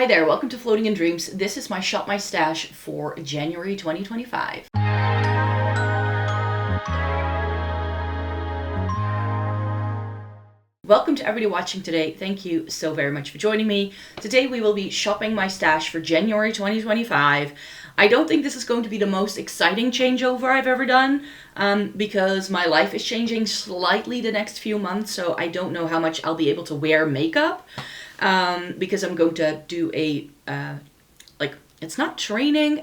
Hi there, welcome to Floating in Dreams. This is my Shop My Stash for January 2025. Welcome to everybody watching today. Thank you so very much for joining me. Today we will be shopping my stash for January 2025. I don't think this is going to be the most exciting changeover I've ever done because my life is changing slightly the next few months, so I don't know how much I'll be able to wear makeup because I'm going to do a, it's not training,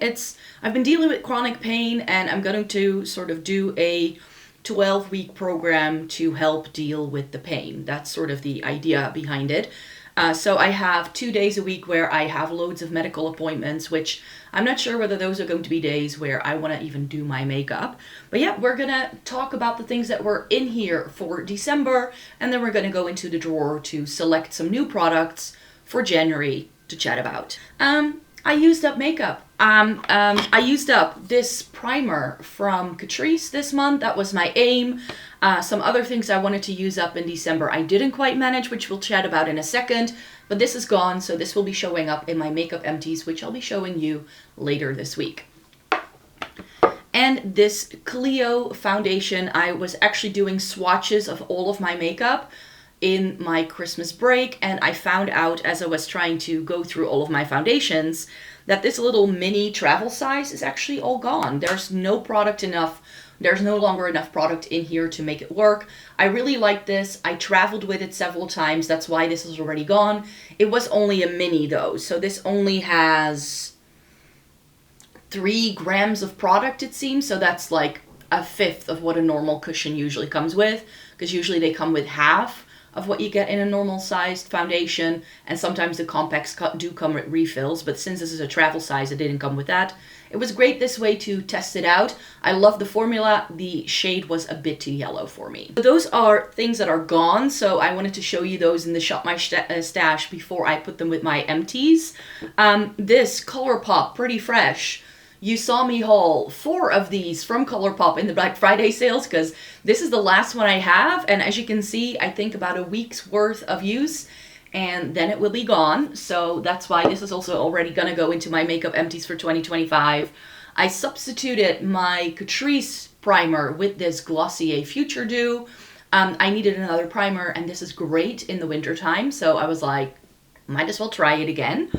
I've been dealing with chronic pain and I'm going to sort of do a 12-week program to help deal with the pain. That's sort of the idea behind it. So I have 2 days a week where I have loads of medical appointments, which I'm not sure whether those are going to be days where I want to even do my makeup. But yeah, we're going to talk about the things that were in here for December, and then we're going to go into the drawer to select some new products for January to chat about. I used up makeup. I used up this primer from Catrice this month. That was my aim. Some other things I wanted to use up in December I didn't quite manage, which we'll chat about in a second. But this is gone, so this will be showing up in my makeup empties, which I'll be showing you later this week. And this Clio foundation, I was actually doing swatches of all of my makeup in my Christmas break, and I found out as I was trying to go through all of my foundations that this little mini travel size is actually all gone. There's no product enough. There's no longer enough product in here to make it work. I really like this. I traveled with it several times. That's why this is already gone. It was only a mini though, so this only has 3 grams of product, it seems. So that's like a fifth of what a normal cushion usually comes with, because usually they come with half of what you get in a normal sized foundation, and sometimes the compacts do come with refills, but since this is a travel size, it didn't come with that. It was great this way to test it out. I love the formula. The shade was a bit too yellow for me. But those are things that are gone, so I wanted to show you those in the Shop My Stash before I put them with my empties. This ColourPop Pretty Fresh. You saw me haul 4 of these from ColourPop in the Black Friday sales because this is the last one I have. And as you can see, I think about a week's worth of use and then it will be gone. So that's why this is also already going to go into my makeup empties for 2025. I substituted my Catrice primer with this Glossier Future Dew. I needed another primer and this is great in the winter time. So I was like, might as well try it again.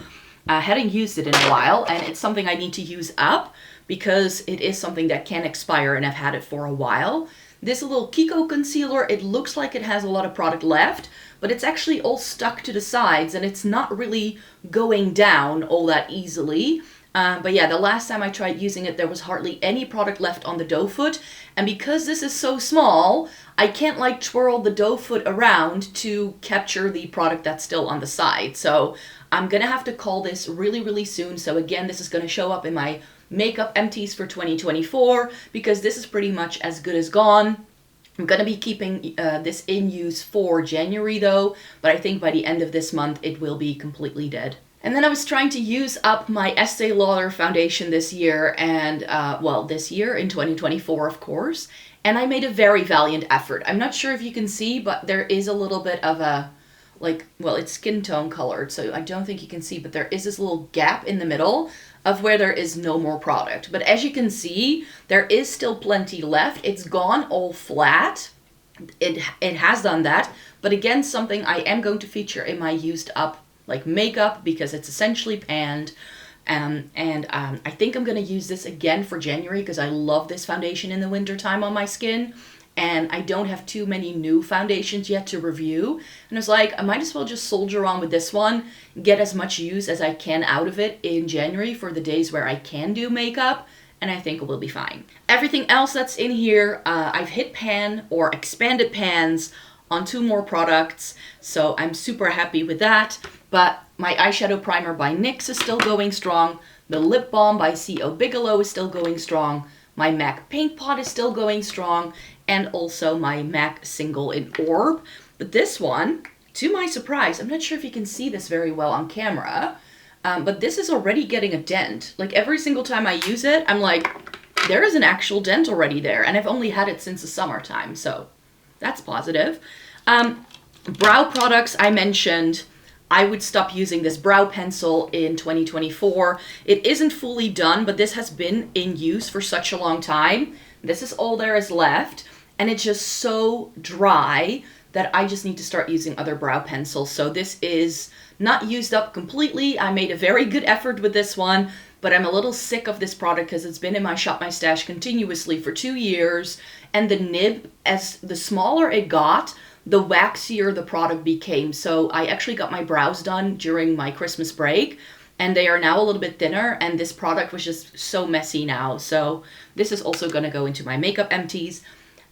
I hadn't used it in a while, and it's something I need to use up because it is something that can expire and I've had it for a while. This little Kiko concealer, it looks like it has a lot of product left, but it's actually all stuck to the sides and it's not really going down all that easily. But yeah, the last time I tried using it, there was hardly any product left on the doe foot. And because this is so small, I can't like twirl the doe foot around to capture the product that's still on the side. So I'm gonna have to call this really, really soon. So again, this is gonna show up in my makeup empties for 2024 because this is pretty much as good as gone. I'm gonna be keeping this in use for January though, but I think by the end of this month, it will be completely dead. And then I was trying to use up my Estee Lauder foundation this year and, this year in 2024, of course. And I made a very valiant effort. I'm not sure if you can see, but there is a little bit of a, it's skin tone colored, so I don't think you can see, but there is this little gap in the middle of where there is no more product. But as you can see, there is still plenty left. It's gone all flat. It has done that. But again, something I am going to feature in my used up makeup because it's essentially panned. I think I'm going to use this again for January because I love this foundation in the winter time on my skin. And I don't have too many new foundations yet to review. And I was like, I might as well just soldier on with this one, get as much use as I can out of it in January for the days where I can do makeup, and I think it will be fine. Everything else that's in here, I've hit pan or expanded pans on 2 more products, so I'm super happy with that. But my eyeshadow primer by NYX is still going strong. The lip balm by C.O. Bigelow is still going strong. My MAC Paint Pot is still going strong. And also my MAC Single in Orb. But this one, to my surprise, I'm not sure if you can see this very well on camera, but this is already getting a dent. Like every single time I use it, I'm like, there is an actual dent already there. And I've only had it since the summertime, so that's positive. Brow products I mentioned. I would stop using this brow pencil in 2024. It isn't fully done, but this has been in use for such a long time. This is all there is left, and it's just so dry that I just need to start using other brow pencils. So this is not used up completely. I made a very good effort with this one, but I'm a little sick of this product because it's been in my Shop My Stash continuously for 2 years. And the nib, as the smaller it got, the waxier the product became. So I actually got my brows done during my Christmas break, and they are now a little bit thinner, and this product was just so messy now. So this is also going to go into my makeup empties,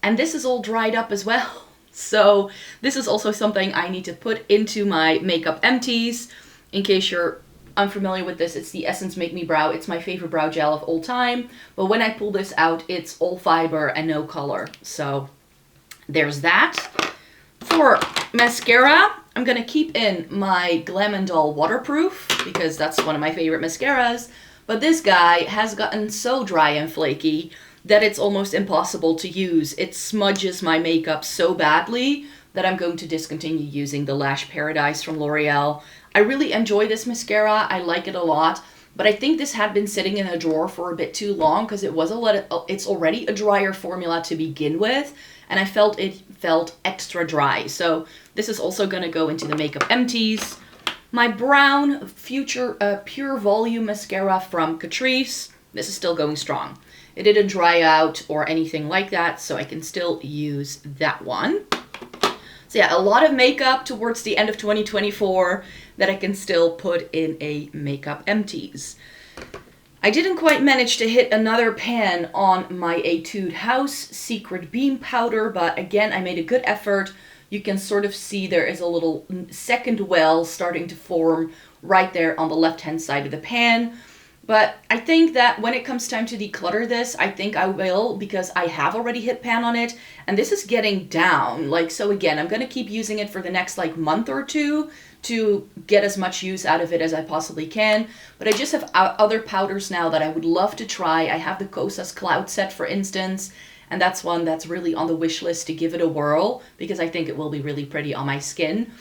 and this is all dried up as well. So this is also something I need to put into my makeup empties. In case you're unfamiliar with this, it's the Essence Make Me Brow. It's my favorite brow gel of all time. But when I pull this out, it's all fiber and no color. So there's that. For mascara, I'm going to keep in my Glam & Doll Waterproof because that's one of my favorite mascaras. But this guy has gotten so dry and flaky that it's almost impossible to use. It smudges my makeup so badly that I'm going to discontinue using the Lash Paradise from L'Oreal. I really enjoy this mascara. I like it a lot, but I think this had been sitting in a drawer for a bit too long because it's already a drier formula to begin with, and I felt it felt extra dry. So this is also going to go into the makeup empties. My brown Pure Volume mascara from Catrice. This is still going strong. It didn't dry out or anything like that, so I can still use that one. So yeah, a lot of makeup towards the end of 2024 that I can still put in a makeup empties. I didn't quite manage to hit another pan on my Etude House Secret Beam powder, but again, I made a good effort. You can sort of see there is a little second well starting to form right there on the left-hand side of the pan. But I think that when it comes time to declutter this, I think I will, because I have already hit pan on it, and this is getting down. So again, I'm going to keep using it for the next month or two to get as much use out of it as I possibly can. But I just have other powders now that I would love to try. I have the Kosas Cloud Set, for instance, and that's one that's really on the wish list to give it a whirl, because I think it will be really pretty on my skin.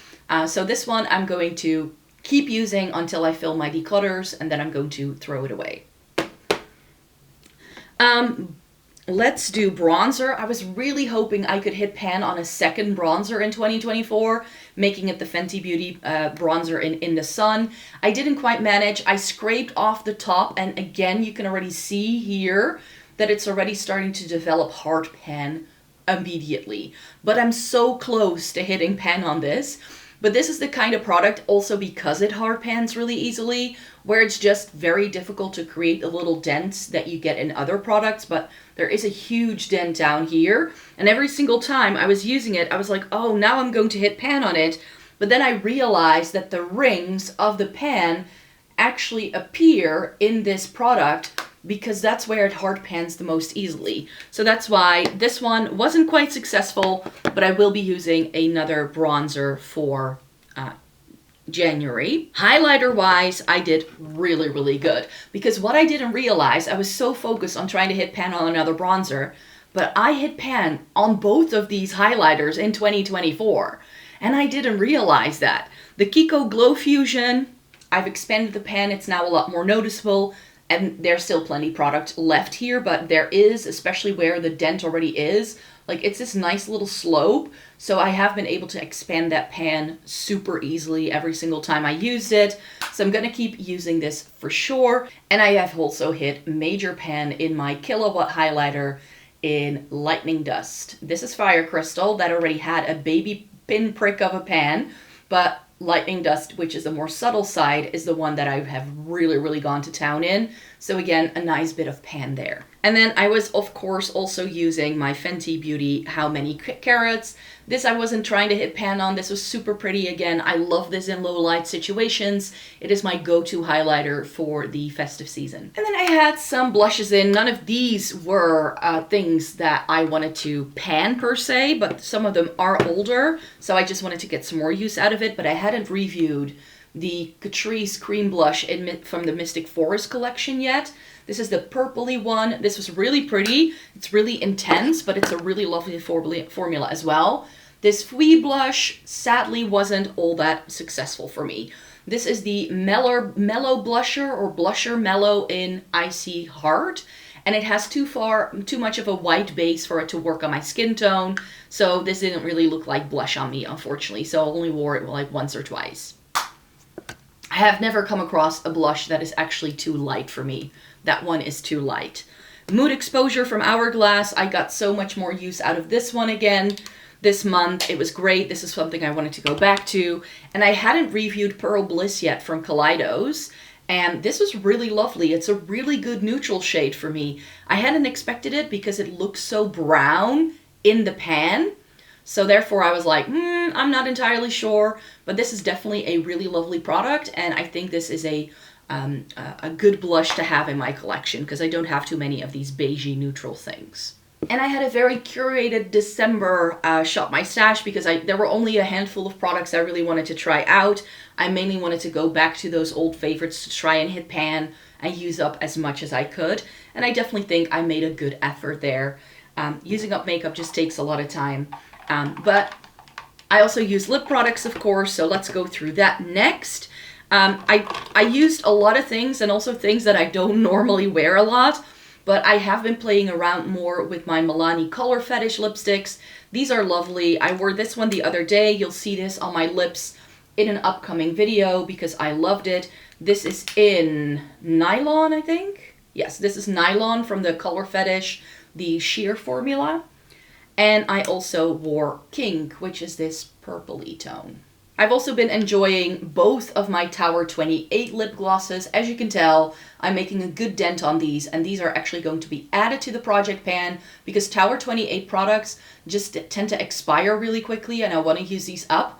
So this one I'm going to keep using until I fill my declutters, and then I'm going to throw it away. Let's do bronzer. I was really hoping I could hit pan on a second bronzer in 2024, making it the Fenty Beauty bronzer in Indasun. I didn't quite manage. I scraped off the top, and again, you can already see here that it's already starting to develop hard pan immediately. But I'm so close to hitting pan on this. But this is the kind of product, also because it hard pans really easily, where it's just very difficult to create the little dents that you get in other products. But there is a huge dent down here. And every single time I was using it, I was like, oh, now I'm going to hit pan on it. But then I realized that the rings of the pan actually appear in this product because that's where it hard pans the most easily. So that's why this one wasn't quite successful, but I will be using another bronzer for January. Highlighter wise, I did really, really good, because what I didn't realize, I was so focused on trying to hit pan on another bronzer, but I hit pan on both of these highlighters in 2024, and I didn't realize that. The Kiko Glow Fusion, I've expanded the pan, it's now a lot more noticeable. And there's still plenty product left here, but there is, especially where the dent already is, it's this nice little slope. So I have been able to expand that pan super easily every single time I used it. So I'm going to keep using this for sure. And I have also hit major pan in my Killawat highlighter in Lightning Dust. This is Fire Crystal that already had a baby pinprick of a pan, but Lightning Dust, which is the more subtle side, is the one that I have really, really gone to town in. So again, a nice bit of pan there. And then I was, of course, also using my Fenty Beauty How Many Carats. This I wasn't trying to hit pan on. This was super pretty again. I love this in low light situations. It is my go-to highlighter for the festive season. And then I had some blushes in. None of these were things that I wanted to pan per se, but some of them are older. So I just wanted to get some more use out of it, but I hadn't reviewed the Catrice cream blush from the Mystic Forest collection yet. This is the purpley one. This was really pretty. It's really intense, but it's a really lovely formula as well. This Fwee blush sadly wasn't all that successful for me. This is the Mellow blusher, or Blusher Mellow in Icy Heart. And it has too much of a white base for it to work on my skin tone. So this didn't really look like blush on me, unfortunately. So I only wore it like once or twice. I have never come across a blush that is actually too light for me. That one is too light. Mood Exposure from Hourglass. I got so much more use out of this one again this month. It was great. This is something I wanted to go back to. And I hadn't reviewed Pearl Bliss yet from Kaleidos. And this was really lovely. It's a really good neutral shade for me. I hadn't expected it because it looks so brown in the pan. So therefore I was like, I'm not entirely sure. But this is definitely a really lovely product. And I think this is a good blush to have in my collection because I don't have too many of these beigey neutral things. And I had a very curated December Shop My Stash because there were only a handful of products I really wanted to try out. I mainly wanted to go back to those old favorites to try and hit pan and use up as much as I could. And I definitely think I made a good effort there. Using up makeup just takes a lot of time. But I also use lip products, of course, so let's go through that next. I used a lot of things and also things that I don't normally wear a lot. But I have been playing around more with my Milani Color Fetish lipsticks. These are lovely. I wore this one the other day. You'll see this on my lips in an upcoming video because I loved it. This is in nylon, I think. Yes, this is nylon from the Color Fetish, the sheer formula. And I also wore Kink, which is this purpley tone. I've also been enjoying both of my Tower 28 lip glosses. As you can tell, I'm making a good dent on these, and these are actually going to be added to the project pan because Tower 28 products just tend to expire really quickly, and I want to use these up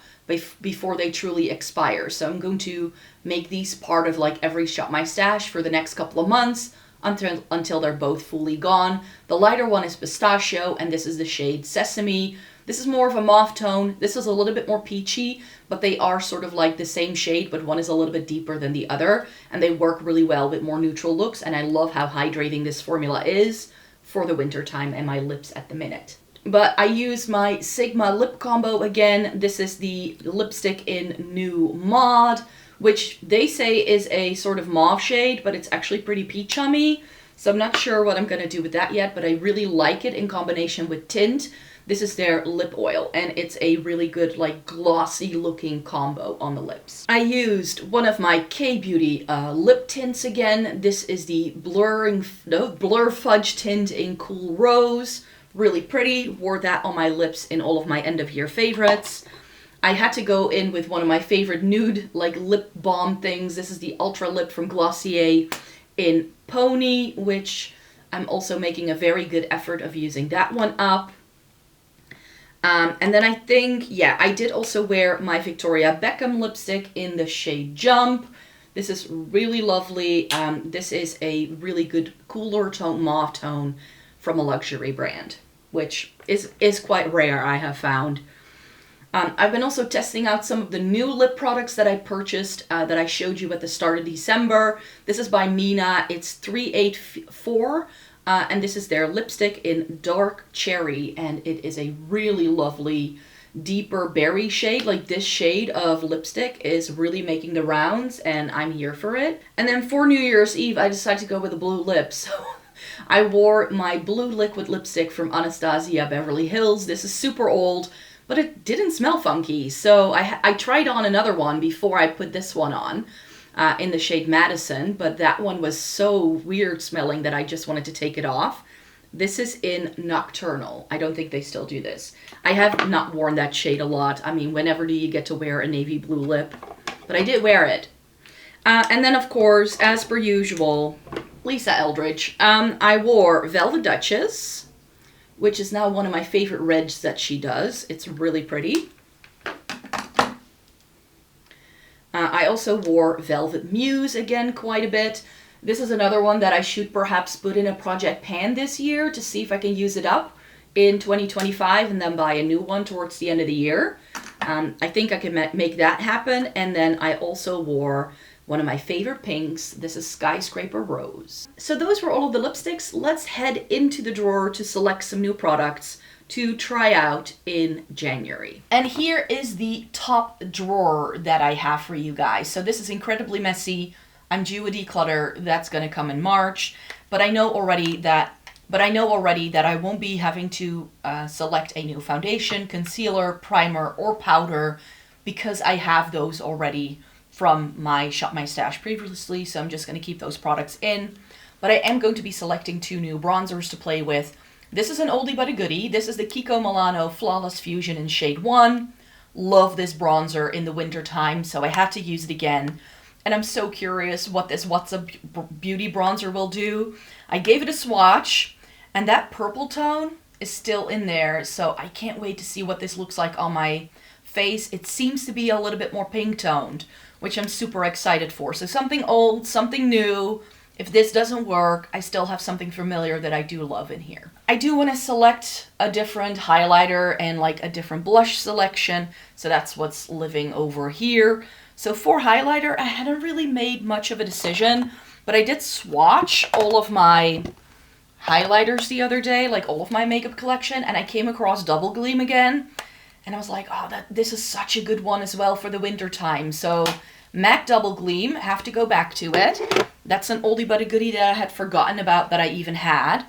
before they truly expire. So I'm going to make these part of like every Shop My Stash for the next couple of months until they're both fully gone. The lighter one is Pistachio, and this is the shade Sesame. This is more of a mauve tone. This is a little bit more peachy, but they are sort of like the same shade, but one is a little bit deeper than the other, and they work really well with more neutral looks, and I love how hydrating this formula is for the winter time and my lips at the minute. But I use my Sigma lip combo again. This is the lipstick in New Mod, which they say is a sort of mauve shade, but it's actually pretty peach on me. So I'm not sure what I'm going to do with that yet, but I really like it in combination with Tint. This is their lip oil, and it's a really good, like, glossy looking combo on the lips. I used one of my K-Beauty lip tints again. This is the Blur Fudge tint in Cool Rose. Really pretty. Wore that on my lips in all of my end of year favorites. I had to go in with one of my favorite nude, like, lip balm things. This is the Ultra Lip from Glossier in Pony, which I'm also making a very good effort of using that one up. And then I think, yeah, I did also wear my Victoria Beckham lipstick in the shade Jump. This is really lovely. This is a really good cooler tone, mauve tone from a luxury brand, which is quite rare, I have found. I've been also testing out some of the new lip products that I purchased that I showed you at the start of December. This is by Mina. It's 384. And this is their lipstick in Dark Cherry, and it is a really lovely, deeper berry shade. Like, this shade of lipstick is really making the rounds, and I'm here for it. And then for New Year's Eve, I decided to go with a blue lip, so I wore my blue liquid lipstick from Anastasia Beverly Hills. This is super old, but it didn't smell funky, so I tried on another one before I put this one on. In the shade Madison, but that one was so weird smelling that I just wanted to take it off. This is in Nocturnal. I don't think they still do this. I have not worn that shade a lot. I mean, whenever do you get to wear a navy blue lip? But I did wear it. And then, of course, as per usual, Lisa Eldridge. I wore Velvet Duchess, which is now one of my favorite reds that she does. It's really pretty. I also wore Velvet Muse again quite a bit. This is another one that I should perhaps put in a project pan this year to see if I can use it up in 2025 and then buy a new one towards the end of the year. I think I can make that happen. And then I also wore one of my favorite pinks. This is Skyscraper Rose. So those were all of the lipsticks. Let's head into the drawer to select some new products to try out in January. And here is the top drawer that I have for you guys. So this is incredibly messy. I'm due a declutter that's gonna come in March, but I know already that I won't be having to select a new foundation, concealer, primer, or powder because I have those already from my Shop My Stash previously, so I'm just going to keep those products in. But I am going to be selecting 2 new bronzers to play with. This is an oldie but a goodie. This is the Kiko Milano Flawless Fusion in shade 1. Love this bronzer in the winter time, so I had to use it again. And I'm so curious what this What's a Beauty bronzer will do. I gave it a swatch, and that purple tone is still in there, so I can't wait to see what this looks like on my face. It seems to be a little bit more pink toned, which I'm super excited for. So something old, something new. If this doesn't work, I still have something familiar that I do love in here. I do want to select a different highlighter and like a different blush selection, so that's what's living over here. So for highlighter, I hadn't really made much of a decision, but I did swatch all of my highlighters the other day, like all of my makeup collection, and I came across Double Gleam again. And I was like, oh, this is such a good one as well for the winter time. So MAC Double Gleam, have to go back to it. That's an oldie but a goodie that I had forgotten about that I even had.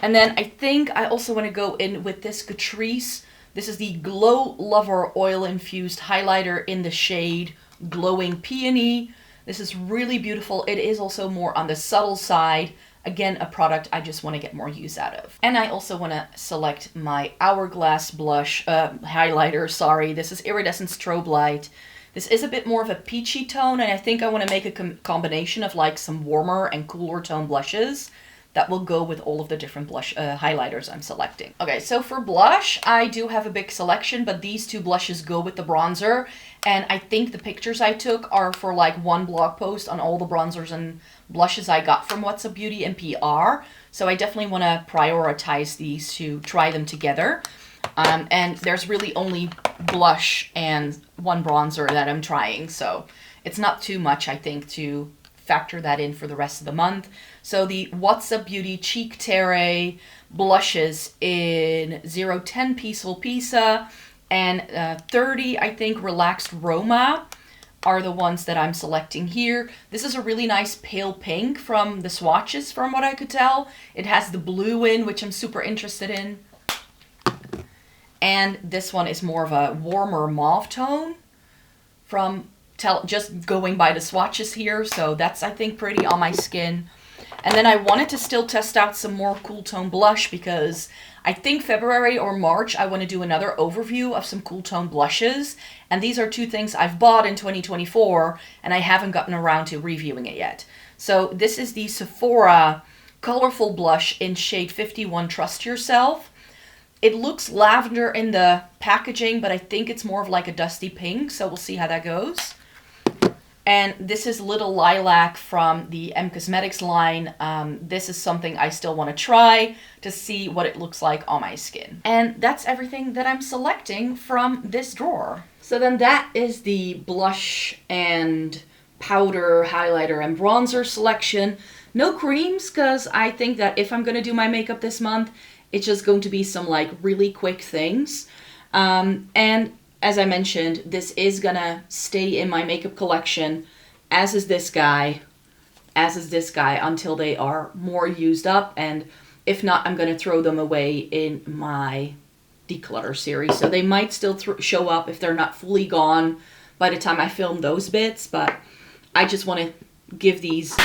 And then I think I also want to go in with this Catrice. This is the Glow Lover Oil Infused Highlighter in the shade Glowing Peony. This is really beautiful. It is also more on the subtle side. Again, a product I just want to get more use out of. And I also want to select my Hourglass blush, highlighter, sorry. This is Iridescent Strobe Light. This is a bit more of a peachy tone, and I think I want to make a combination of like some warmer and cooler tone blushes that will go with all of the different blush highlighters I'm selecting. Okay, so for blush, I do have a big selection, but these 2 blushes go with the bronzer. And I think the pictures I took are for like one blog post on all the bronzers and blushes I got from What's Up Beauty and PR. So I definitely want to prioritize these to try them together. And there's really only blush and one bronzer that I'm trying. So it's not too much, I think, to factor that in for the rest of the month. So the What's Up Beauty Cheek Terre blushes in 010 Peaceful Pisa and 30, I think, Relaxed Roma are the ones that I'm selecting here. This is a really nice pale pink from the swatches, from what I could tell. It has the blue in, which I'm super interested in. And this one is more of a warmer mauve tone from just going by the swatches here. So that's, I think, pretty on my skin. And then I wanted to still test out some more cool tone blush because I think February or March I want to do another overview of some cool tone blushes. And these are 2 things I've bought in 2024 and I haven't gotten around to reviewing it yet. So this is the Sephora Colorful Blush in shade 51 Trust Yourself. It looks lavender in the packaging, but I think it's more of like a dusty pink, so we'll see how that goes. And this is Little Lilac from the M Cosmetics line. This is something I still want to try to see what it looks like on my skin. And that's everything that I'm selecting from this drawer. So then that is the blush and powder, highlighter, and bronzer selection. No creams, because I think that if I'm going to do my makeup this month, it's just going to be some like really quick things. And as I mentioned, this is gonna stay in my makeup collection, as is this guy, until they are more used up. And if not, I'm gonna throw them away in my declutter series. So they might still show up if they're not fully gone by the time I film those bits, but I just want to give these,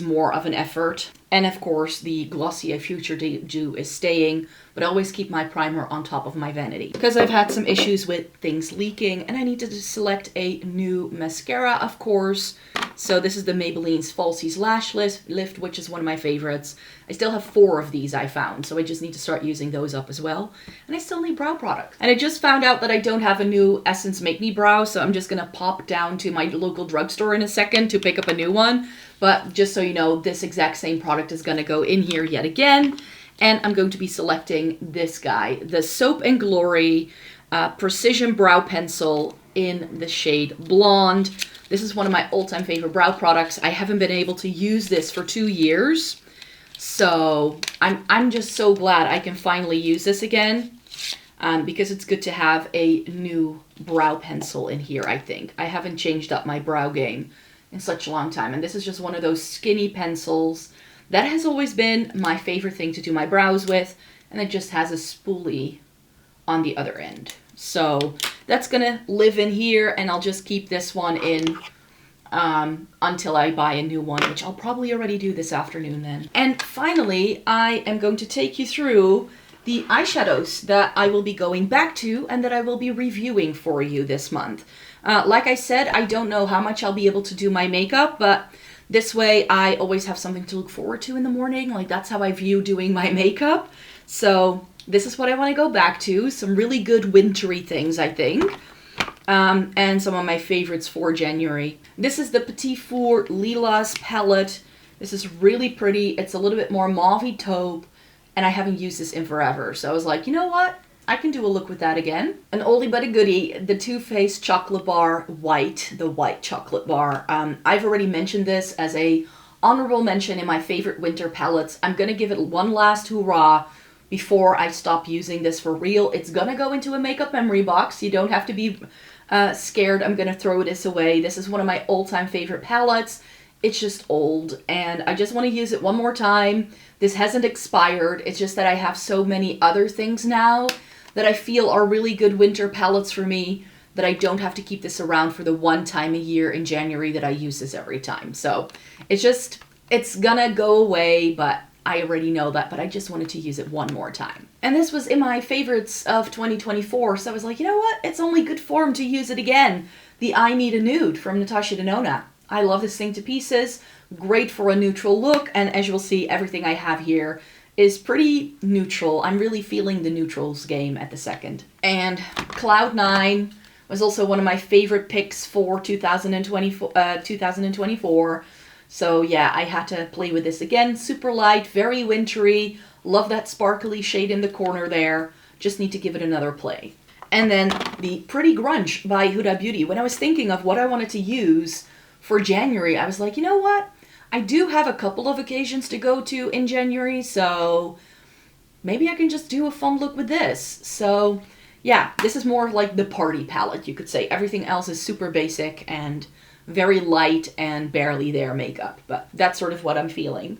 more of an effort. And of course, the Glossier Future Dew is staying, but I always keep my primer on top of my vanity because I've had some issues with things leaking and I needed to select a new mascara, of course. So this is the Maybelline's Falsies Lash Lift, which is one of my favorites. I still have 4 of these I found, so I just need to start using those up as well. And I still need brow products. And I just found out that I don't have a new Essence Make Me Brow, so I'm just gonna pop down to my local drugstore in a second to pick up a new one. But just so you know, this exact same product is gonna go in here yet again. And I'm going to be selecting this guy, the Soap and Glory Precision Brow Pencil in the shade Blonde. This is one of my all-time favorite brow products. I haven't been able to use this for 2 years. So I'm just so glad I can finally use this again. Because it's good to have a new brow pencil in here, I think. I haven't changed up my brow game in such a long time. And this is just one of those skinny pencils that has always been my favorite thing to do my brows with. And it just has a spoolie on the other end. So that's going to live in here, and I'll just keep this one in until I buy a new one, which I'll probably already do this afternoon then. And finally, I am going to take you through the eyeshadows that I will be going back to and that I will be reviewing for you this month. Like I said, I don't know how much I'll be able to do my makeup, but this way I always have something to look forward to in the morning. Like, that's how I view doing my makeup. So this is what I want to go back to. Some really good wintry things, I think. And some of my favorites for January. This is the Petit Four Lilas palette. This is really pretty. It's a little bit more mauve taupe. And I haven't used this in forever. So I was like, you know what? I can do a look with that again. An oldie but a goodie, the Too Faced Chocolate Bar White, the white chocolate bar. I've already mentioned this as a honorable mention in my favorite winter palettes. I'm going to give it one last hurrah before I stop using this for real. It's going to go into a makeup memory box. You don't have to be scared I'm going to throw this away. This is one of my all-time favorite palettes. It's just old, and I just want to use it one more time. This hasn't expired. It's just that I have so many other things now that I feel are really good winter palettes for me that I don't have to keep this around for the one time a year in January that I use this every time. So it's gonna go away, but I already know that, but I just wanted to use it one more time. And this was in my favorites of 2024, so I was like, you know what? It's only good form to use it again. The I Need a Nude from Natasha Denona. I love this thing to pieces. Great for a neutral look, and as you'll see, everything I have here is pretty neutral. I'm really feeling the neutrals game at the second. And Cloud9 was also one of my favorite picks for 2024. So yeah, I had to play with this again. Super light, very wintry. Love that sparkly shade in the corner there. Just need to give it another play. And then the Pretty Grunge by Huda Beauty. When I was thinking of what I wanted to use for January, I was like, you know what? I do have a couple of occasions to go to in January, so maybe I can just do a fun look with this. So yeah, this is more like the party palette, you could say. Everything else is super basic and very light and barely there makeup, but that's sort of what I'm feeling.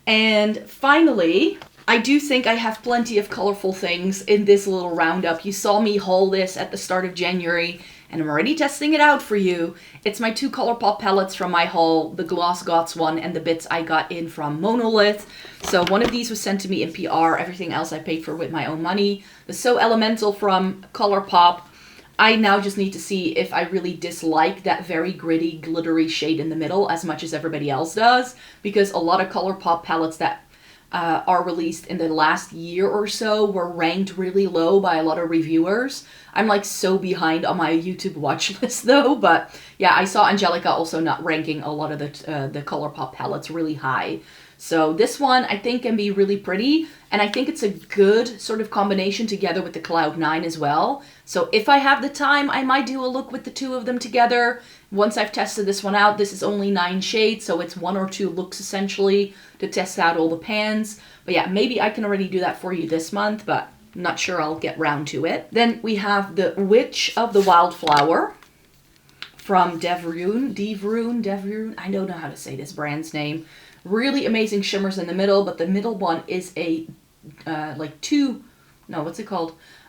And finally, I do think I have plenty of colorful things in this little roundup. You saw me haul this at the start of January, and I'm already testing it out for you. It's my 2 ColourPop palettes from my haul, the Gloss Gods one and the bits I got in from Monolith. So one of these was sent to me in PR, everything else I paid for with my own money. The So Elemental from ColourPop. I now just need to see if I really dislike that very gritty, glittery shade in the middle as much as everybody else does, because a lot of ColourPop palettes that are released in the last year or so were ranked really low by a lot of reviewers. I'm like so behind on my YouTube watch list though, but yeah, I saw Angelica also not ranking a lot of the ColourPop palettes really high. So this one I think can be really pretty, and I think it's a good sort of combination together with the Cloud9 as well. So if I have the time, I might do a look with the 2 of them together. Once I've tested this one out, this is only 9 shades, so it's 1 or 2 looks essentially to test out all the pans. But yeah, maybe I can already do that for you this month, but I'm not sure I'll get round to it. Then we have the Witch of the Wildflower from Devrune. I don't know how to say this brand's name. Really amazing shimmers in the middle, but the middle one is a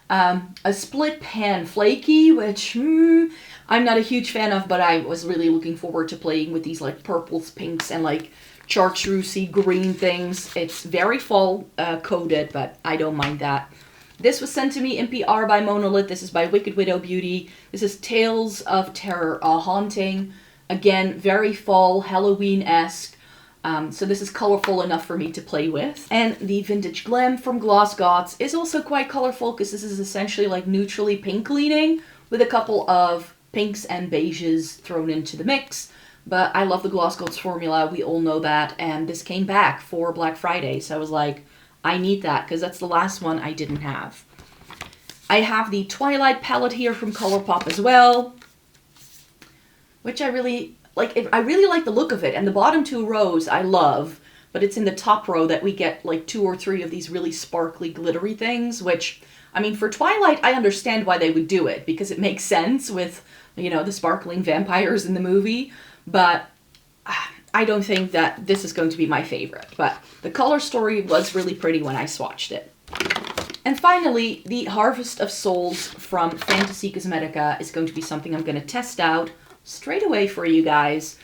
a split pan flaky, which I'm not a huge fan of, but I was really looking forward to playing with these like purples, pinks, and like chartreusey green things. It's very fall coded, but I don't mind that. This was sent to me in PR by Monolith. This is by Wicked Widow Beauty. This is Tales of Terror, a Haunting. Again, very fall, Halloween-esque. So this is colorful enough for me to play with. And the Vintage Glam from Gloss Gods is also quite colorful because this is essentially like neutrally pink leaning with a couple of pinks and beiges thrown into the mix. But I love the Gloss Gods formula. We all know that. And this came back for Black Friday. So I was like, I need that because that's the last one I didn't have. I have the Twilight palette here from ColourPop as well. which I really like. I really like the look of it. And the bottom 2 rows I love, but it's in the top row that we get like 2 or 3 of these really sparkly, glittery things, which, I mean, for Twilight, I understand why they would do it, because it makes sense with, you know, the sparkling vampires in the movie, but I don't think that this is going to be my favorite. But the color story was really pretty when I swatched it. And finally, the Harvest of Souls from Fantasy Cosmetica is going to be something I'm going to test out straight away for you guys.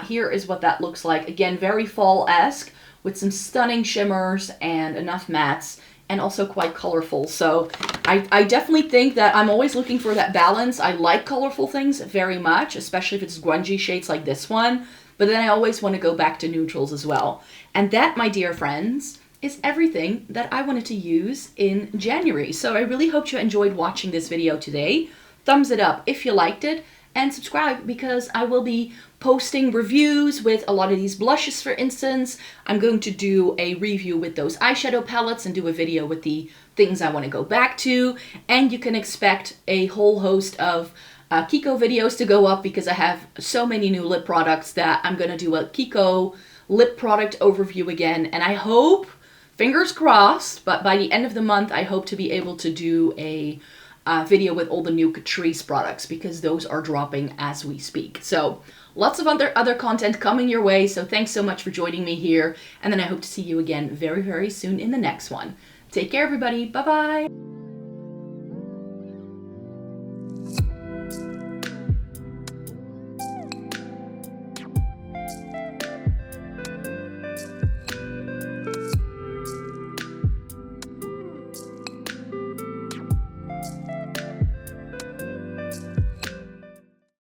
Here is what that looks like. Again, very fall-esque, with some stunning shimmers and enough mattes, and also quite colorful. So I definitely think that I'm always looking for that balance. I like colorful things very much, especially if it's grungy shades like this one, but then I always want to go back to neutrals as well. And that, my dear friends, is everything that I wanted to use in January. So I really hope you enjoyed watching this video today. Thumbs it up if you liked it, and subscribe, because I will be posting reviews with a lot of these blushes, for instance. I'm going to do a review with those eyeshadow palettes and do a video with the things I want to go back to. And you can expect a whole host of Kiko videos to go up, because I have so many new lip products that I'm going to do a Kiko lip product overview again. And I hope, fingers crossed, but by the end of the month, I hope to be able to do a video with all the new Catrice products, because those are dropping as we speak. So lots of other content coming your way. So thanks so much for joining me here. And then I hope to see you again very, very soon in the next one. Take care, everybody. Bye-bye.